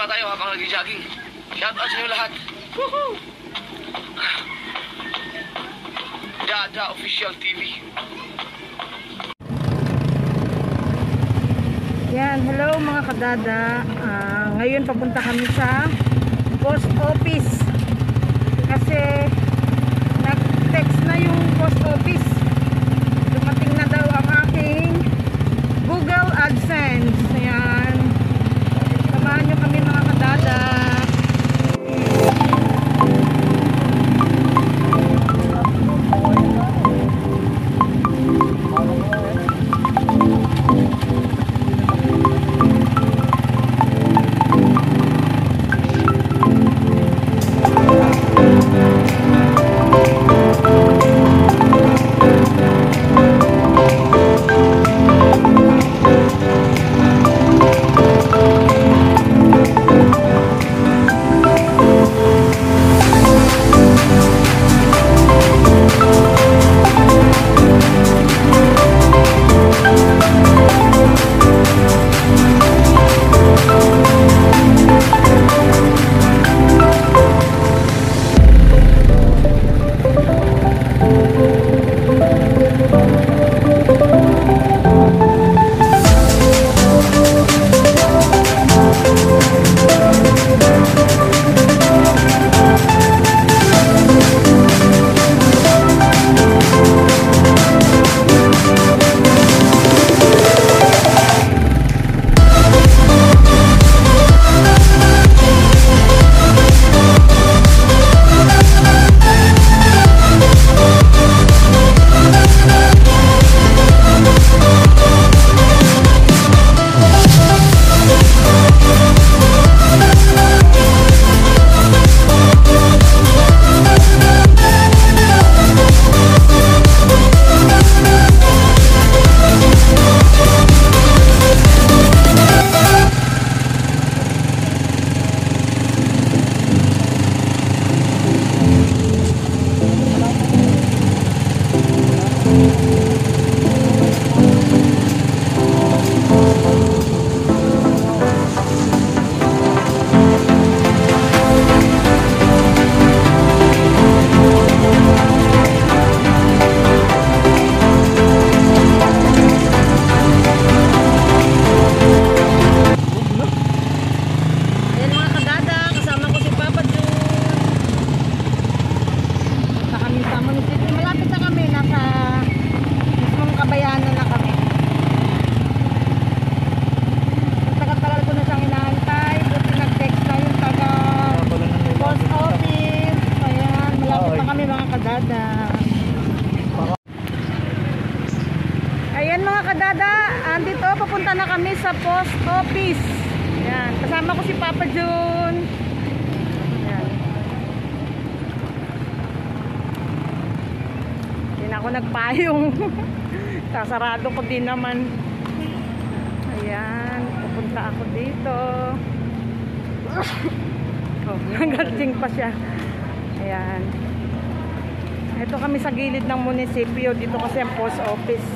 tayo habang nag-jogging. Shoutout sa inyo lahat. Woohoo! Dada Official TV. Yan, hello mga kadada. Ngayon papunta kami sa post office. Kasi nag-text na yung post office. Dumating na daw ang aking Google AdSense. Ayan. Samahan nyo kami mga kadada. Ayan mga kadada, andito papunta na kami sa post office. Ayan, kasama ko si Papa Jun. Ayan. Hindi na ako nagpayong. Sasarado ko din naman. Ayan, pupunta ako dito. Oh, nagating pa siya. Ayan. Ito kami sa gilid ng munisipyo. Dito kasi ang post office.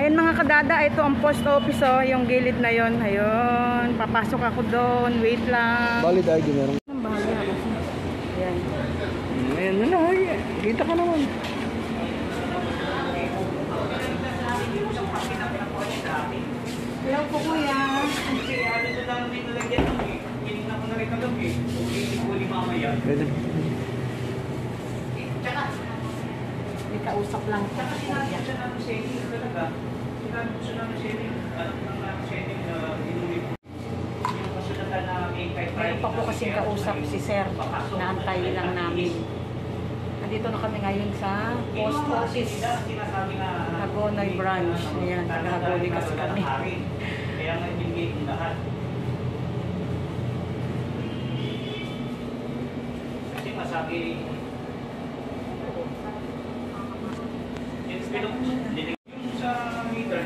Ayan mga kadada, ito ang post office oh, yung gilid na yon. Ayun, papasok ako doon. Wait lang. Bali tayo meron. Bahaya kasi. Ayan. Ayan na na, kita ka naman. Hello po kuya. Kasi ano na lang may nalagyan ng Tinignan ko na rin kagabi. Huli mamaya. Pwede. Tsaka, May kausap lang po. sinabi ko siya ng setting talaga. Sinabi ko siya ng setting. Ng setting na inulit. Yung kasulatan na may kahit Meron pa po kasing kausap si Sir. Naantay lang namin. Nandito na kami ngayon sa post office. sinasabi na Hagonoy branch. Ayan, taga-Hagone kasi kami. Kaya nga ibigay ko lahat. Kasi masabi yung sa meter.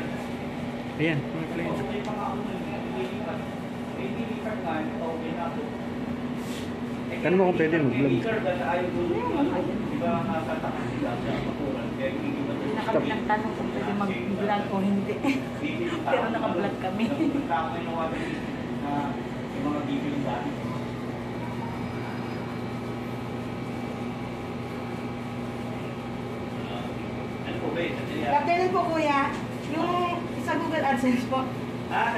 Ayan, mga kliyente. May mga ano, may dilipat nga, okay na ako. Tanong mo kung pwede mag-vlog. Sir, dahil ayaw doon. Di ba nakakataka sila sa pakuran? Kaya hindi ba doon? Nakabilang tanong kung pwede mag-vlog o hindi. Pero naka-vlog kami. Tama yung nawagan na yung mga bibili dati. Ano po ba yun? Kailan po kuya, yung sa Google AdSense po,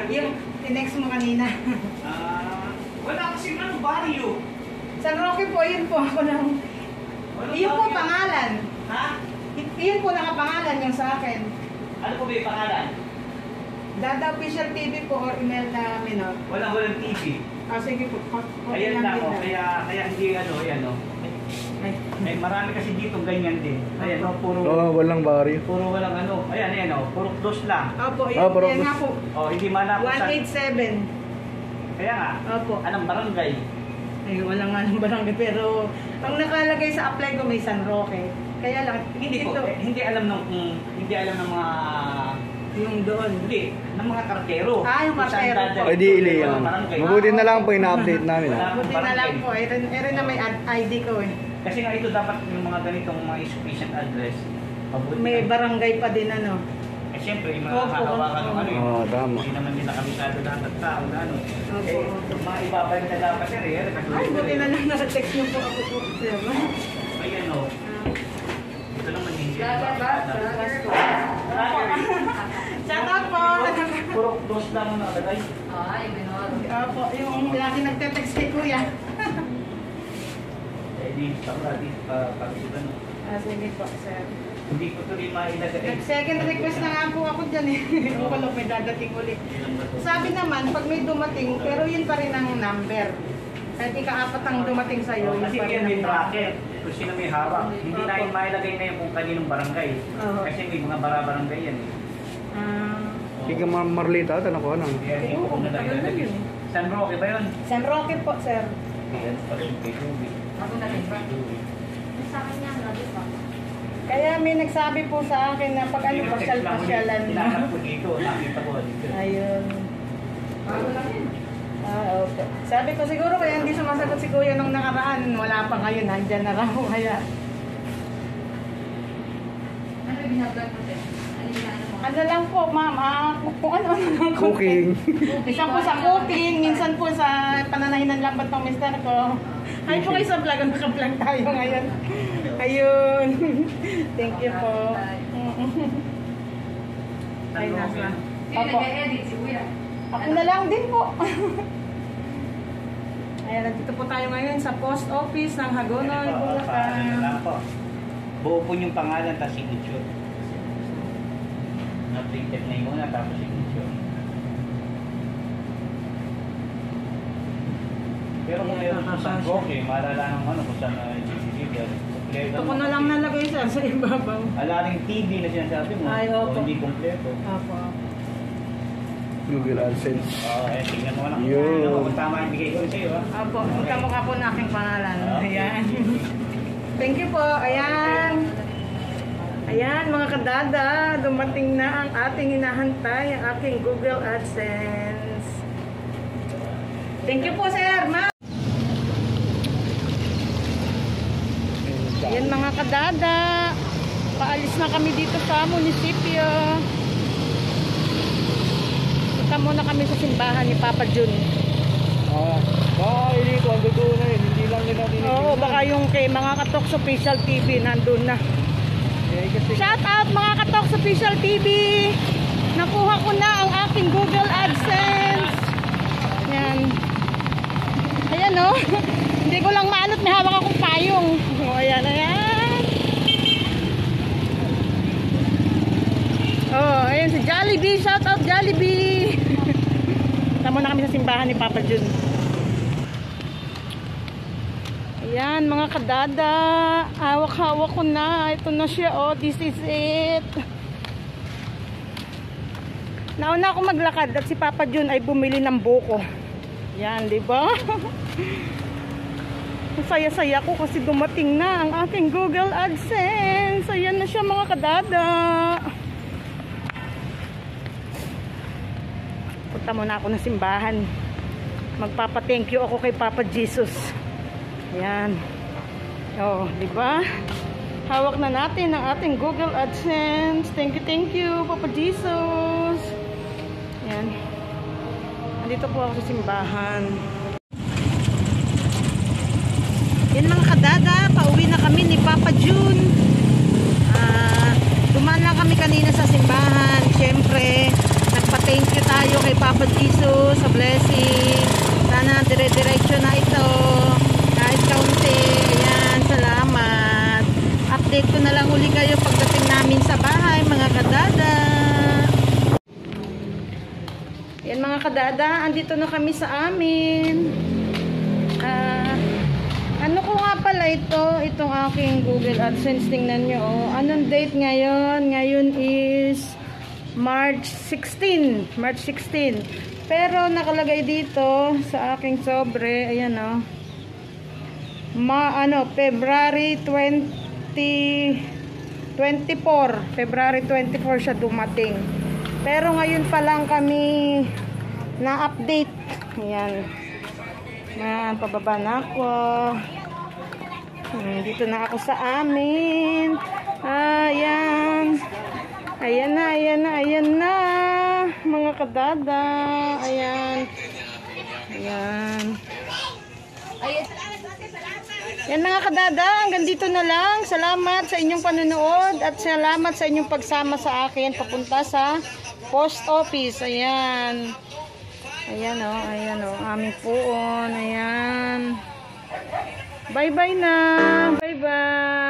yung tinext mo kanina. Wala kasi ano, barrio. San Roque po, yun po ako lang. Yun po pangalan. Ha? Yun po nakapangalan yung sa akin. Ano po ba yung pangalan? Dada Official TV po or email namin, no? Walang TV. Ah, sige po. Ayan lang o, kaya hindi ano, ayan o. Ay. Marami kasi dito ganyan din. Ayan o, puro Walang barrio. walang ano. Ayan o, puro dos lang. Opo, yun, Puro yan nga po. O, hindi manapos sa... 187. Kaya nga, Opo. anong barangay? Ay, wala nga ng barangay, pero ang nakalagay sa apply ko may San Roque. Kaya lang, Hindi ko, hindi alam ng mga... yung doon. Hindi, ng mga kartero. Ah, yung Kung saan kartero dadalhin O, di ito, ili walang yan. barangay. Mabuti na lang po, ina-update namin. Wala. Buti na lang po, rin na may ID ko eh. Kasi nga ito dapat yung mga ganitong mga insufficient address. Mabuti May na- barangay pa din ano. Eh siyempre, yung mga Opo, hahawakan ng ano Oo, tama. Hindi naman nila kabisado lahat ng tao na ano. Opo, Eh, opo. mga ibabalik na dapat sir eh. Ay, buti na lang naka-text niyo po ako po, sir. Ayan o. Ito naman hindi. Shout out po! Puro dos lang ang nakalagay. Opo, yung lagi nagte-text kay kuya. Eh di, di pag-isipan. Sige po, sir. Hindi ko tuloy mailagay. Nag-second request na nga po ako dyan eh. Kung wala may dadating ulit. Sabi naman, pag may dumating, pero yun pa rin ang number. Kahit ika-apat ang dumating sa'yo, yun Kasi pa rin yan may ang bracket. Kung sino may hawak. Hindi na yung mailagay na yung kung kaninong barangay. Oo. Kasi may mga barangay yan eh. Ah, Ika Marlita, tanong ko ano. Kaya hindi ko Oo, na tagal na nalagay. yun. San Roque ba yun? San Roque po, sir. Ayan, pala yung kay Ruby. Kaya may nagsabi po sa akin na pag ano, pasyal-pasyalan mo. Hinahanap ko dito, nakita ko dito. Ayun. Opo. Sabi ko siguro kaya hindi sumasagot si kuya nung nakaraan. Wala pa ngayon, nandyan na raw. Kaya, ano lang po, ma'am, kung ano lang Cooking. Minsan po sa cooking, minsan po sa pananahin ng lambat ng mister ko. Ay po kayo sa vlog, naka-vlog tayo ngayon. Ayun. Thank you po. Ay, nasa. Opo. Ako na lang din po. Ayan, nandito po tayo ngayon sa post office ng Hagonoy, Bulacan. Buo po yung pangalan tapos signature. Na-printed na yung una tapos signature. Pero kung meron sa San Roque, maalala ng ano kung saan na i-deliver. Ito ko na lang nalagay sa ibabaw. Alaring TV na sinasabi mo. Ay, opo. O hindi kompleto. Opo. Google AdSense. Tingnan mo lang. Yo. Kung tama yung bigay ko rin sa'yo. Opo, magkamukha po na aking pangalan. Okay. Ayan. Thank you po. Ayan. Ayan mga kadada, dumating na ang ating hinahantay, ang aking Google AdSense. Thank you po, sir. Ma. Ayan mga kadada, paalis na kami dito sa munisipyo. Punta muna kami sa simbahan ni Papa Jun. Baka dito, ando doon na yun. Hindi lang nila dinigil. Oo, baka yung kay mga Katoks Official TV nandun na. Shout out mga Katoks Official TV! Nakuha ko na ang aking Google AdSense. Yan. Ayan o. Hindi ko lang maanot, may hawak akong payong. O, ayan, ayan. Oh, ayan si Jollibee. Shout out Jollibee. Tama na kami sa simbahan ni Papa Jun. Ayan mga kadada, hawak-hawak ko na. Ito na siya, oh, this is it. Nauna ako maglakad at si Papa Jun ay bumili ng buko. Yan, di ba? Saya-saya ko kasi dumating na ang aking Google AdSense. Ayan na siya mga kadada. Punta muna ako ng simbahan. Magpapa-thank you ako kay Papa Jesus. Ayan. Oh, di ba? Hawak na natin ang ating Google AdSense. Thank you, Papa Jesus. Ayan. Andito po ako sa simbahan. Yan mga kadada, pauwi na kami ni Papa June. Dumaan lang kami kanina sa simbahan. Siyempre, nagpa-thank you tayo kay Papa Jesus sa blessing. Sana dire-diretso na ito. Kahit kaunti. Ayan, salamat. Update ko na lang uli kayo pagdating namin sa bahay, mga kadada. Yan mga kadada, andito na kami sa amin. Ano ko nga pala ito? Itong aking Google AdSense. Tingnan nyo. Oh. Anong date ngayon? Ngayon is March 16. March 16. Pero nakalagay dito sa aking sobre. Ayan o. February 24. February 24 siya dumating. Pero ngayon pa lang kami na-update. Ayan. Ayan, pababa na ako. Dito na ako sa amin. Ayan. Ayan na. Mga kadada. Ayan. Yan mga kadada, hanggang dito na lang. Salamat sa inyong panunood at salamat sa inyong pagsama sa akin papunta sa post office. Ayan. Ayan o, aming puon. Ayan. Bye-bye na. Bye-bye.